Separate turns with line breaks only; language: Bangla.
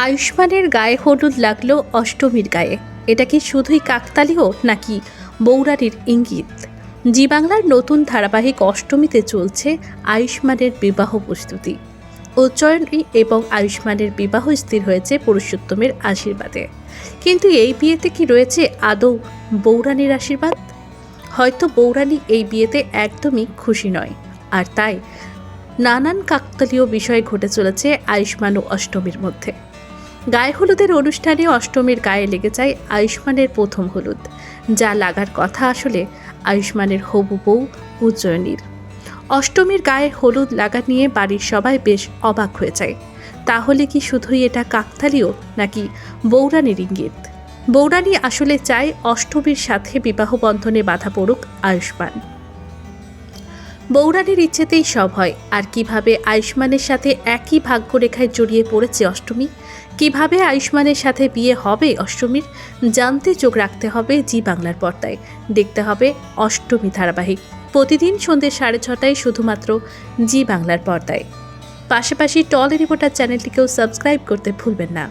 আয়ুষ্মানের গায়ে হলুদ লাগলো অষ্টমীর গায়ে। এটা কি শুধুই কাকতালীয় নাকি বৌরানির ইঙ্গিত? জি বাংলার নতুন ধারাবাহিক অষ্টমীতে চলছে আয়ুষ্মানের বিবাহ প্রস্তুতি। উজ্জয়িনী এবং আয়ুষ্মানের বিবাহ স্থির হয়েছে পুরুষোত্তমের আশীর্বাদে। কিন্তু এই বিয়েতে কি রয়েছে আদৌ বৌরানির আশীর্বাদ? হয়তো বৌরানি এই বিয়েতে একদমই খুশি নয়, আর তাই নানান কাকতালীয় বিষয় ঘটে চলেছে আয়ুষ্মান ও অষ্টমীর মধ্যে। গায়ে হলুদের অনুষ্ঠানে অষ্টমীর গায়ে লেগে যায় আয়ুষ্মানের প্রথম হলুদ, যা লাগার কথা আসলে আয়ুষ্মানের হবু বউ উজ্জয়িনীর। অষ্টমীর গায়ে হলুদ লাগা নিয়ে বাড়ির সবাই বেশ অবাক হয়ে যায়। তাহলে কি শুধুই এটা কাকতালীয় নাকি বৌরানির ইঙ্গিত? বৌরানি আসলে চায় অষ্টমীর সাথে বিবাহ বন্ধনে বাধা পড়ুক আয়ুষ্মান। বৌরানির ইচ্ছেতেই সব হয়। আর কিভাবে আয়ুষ্মানের সাথে একই ভাগ্যরেখায় জড়িয়ে পড়েছে অষ্টমী, কিভাবে আয়ুষ্মানের সাথে বিয়ে হবে অষ্টমীর, জানতে চোখ রাখতে হবে জি বাংলার পর্দায়। দেখতে হবে অষ্টমী ধারাবাহিক প্রতিদিন সন্ধ্যে 6:30 শুধুমাত্র জি বাংলার পর্দায়। পাশাপাশি টলি রিপোর্টার চ্যানেলটিকেও সাবস্ক্রাইব করতে ভুলবেন না।